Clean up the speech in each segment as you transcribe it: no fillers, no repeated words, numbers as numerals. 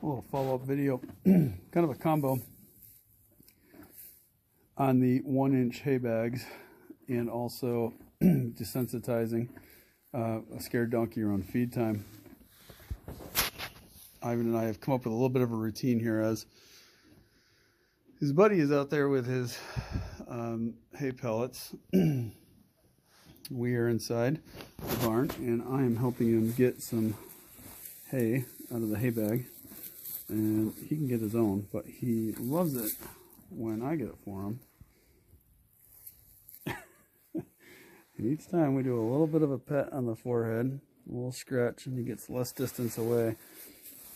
a little follow-up video, kind of a combo on the 1-inch hay bags, and also desensitizing a scared donkey around feed time. Ivan and I have come up with a little bit of a routine here, as his buddy is out there with his hay pellets. We are inside the barn, and I am helping him get some hay out of the hay bag, and he can get his own, but he loves it when I get it for him. And each time we do a little bit of a pet on the forehead, a little scratch, and he gets less distance away.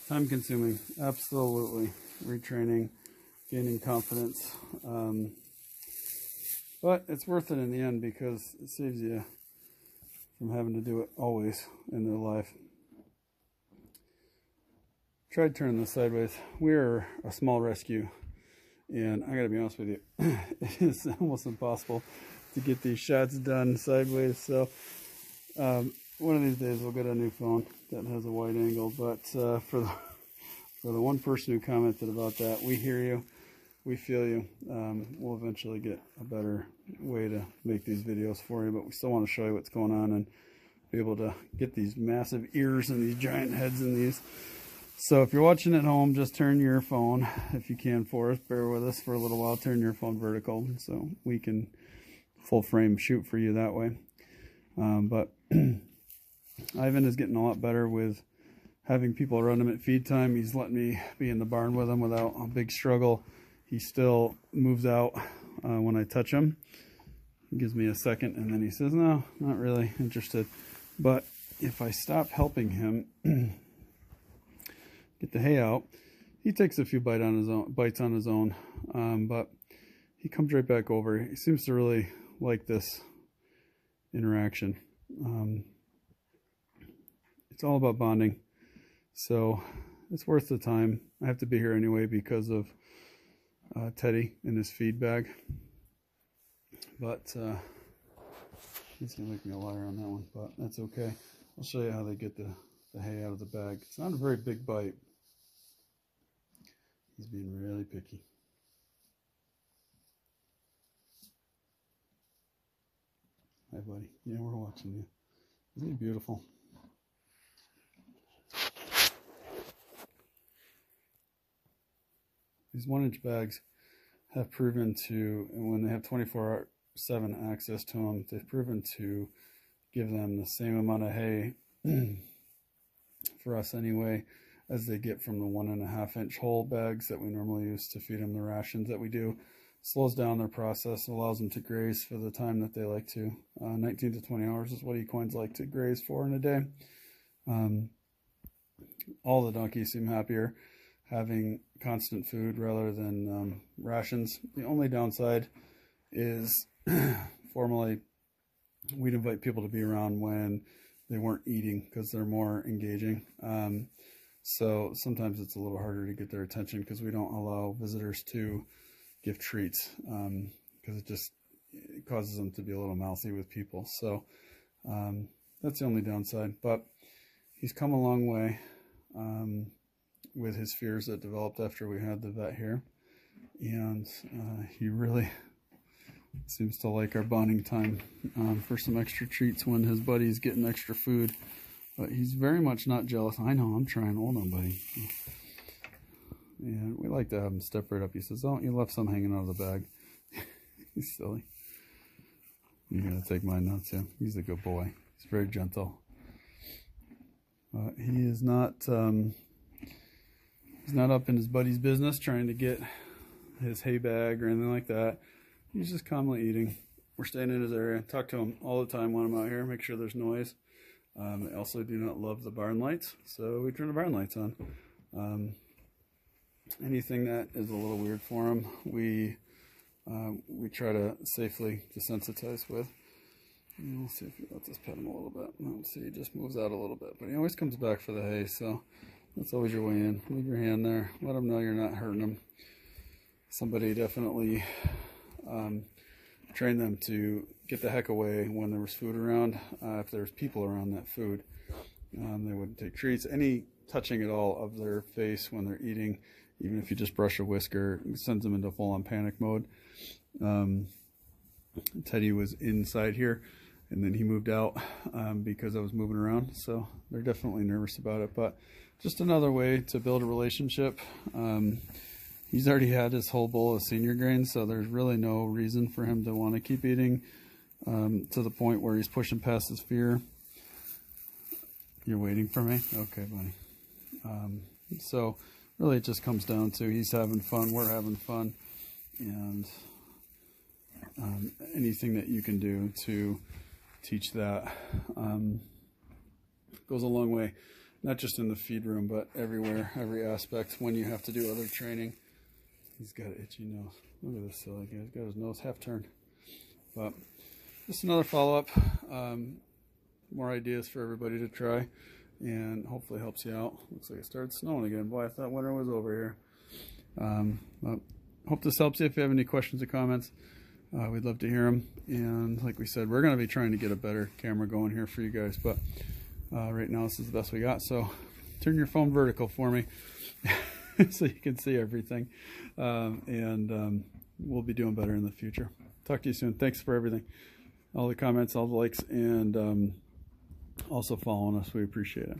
Time consuming, absolutely. Retraining, gaining confidence. But it's worth it in the end, because it saves you from having to do it always in their life. Tried turning this sideways. We're a small rescue, and I gotta be honest with you, it is almost impossible to get these shots done sideways. So one of these days we'll get a new phone that has a wide angle. But for the one person who commented about that, we hear you, we feel you. We'll eventually get a better way to make these videos for you, but we still want to show you what's going on and be able to get these massive ears and these giant heads in these. So if you're watching at home, just turn your phone, if you can, for us. Bear with us for a little while. Turn your phone vertical so we can full frame shoot for you that way. But Ivan is getting a lot better with having people around him at feed time. He's letting me be in the barn with him without a big struggle. He still moves out when I touch him. He gives me a second, and then he says, no, not really interested. But if I stop helping him get the hay out, he takes a few bites on his own, but he comes right back over. He seems to really like this interaction. It's all about bonding, so it's worth the time. I have to be here anyway because of Teddy and his feed bag, but he's gonna make me a liar on that one, but that's okay. I'll show you how they get the hay out of the bag. It's not a very big bite. He's being really picky. Hi, buddy. Yeah, we're watching you. Isn't he beautiful? These 1-inch bags have proven to, and when they have 24/7 access to them, they've proven to give them the same amount of hay, for us anyway, as they get from the 1.5-inch whole bags that we normally use to feed them the rations that we do. Slows down their process, allows them to graze for the time that they like to. 19 to 20 hours is what equines like to graze for in a day. All the donkeys seem happier having constant food rather than rations. The only downside is formerly we'd invite people to be around when they weren't eating because they're more engaging. So sometimes it's a little harder to get their attention because we don't allow visitors to give treats, because it causes them to be a little mouthy with people. So that's the only downside, but he's come a long way with his fears that developed after we had the vet here, and he really seems to like our bonding time for some extra treats when his buddy's getting extra food. But he's very much not jealous. I know, I'm trying. Hold on, buddy. And we like to have him step right up. He says, oh, you left some hanging out of the bag. He's silly. You're going to take mine now, too. He's a good boy. He's very gentle. He is not, he's not up in his buddy's business trying to get his hay bag or anything like that. He's just calmly eating. We're staying in his area. Talk to him all the time when I'm out here. Make sure there's noise. I also do not love the barn lights, so we turn the barn lights on. Anything that is a little weird for him, we try to safely desensitize with. And we'll see if we let this pet him a little bit. Let's see, he just moves out a little bit, but he always comes back for the hay, so that's always your way in. Leave your hand there. Let him know you're not hurting him. Somebody definitely trained them to get the heck away when there was food around. If there was people around that food, they wouldn't take treats. Any touching at all of their face when they're eating. Even if you just brush a whisker, it sends them into full-on panic mode. Teddy was inside here, and then he moved out because I was moving around, so they're definitely nervous about it. But just another way to build a relationship. He's already had his whole bowl of senior grains, so there's really no reason for him to want to keep eating to the point where he's pushing past his fear. You're waiting for me? Okay, buddy. So really it just comes down to he's having fun, we're having fun, and anything that you can do to teach that goes a long way, not just in the feed room, but everywhere, every aspect when you have to do other training. He's got an itchy nose. Look at this silly guy. He's got his nose half turned. But just another follow-up. More ideas for everybody to try, and hopefully helps you out. Looks like it started snowing again. Boy, I thought winter was over here. But hope this helps you. If you have any questions or comments, we'd love to hear them. And like we said, we're going to be trying to get a better camera going here for you guys. But right now, this is the best we got. So turn your phone vertical for me so you can see everything. We'll be doing better in the future. Talk to you soon. Thanks for everything. All the comments, all the likes, and also following us. We appreciate it.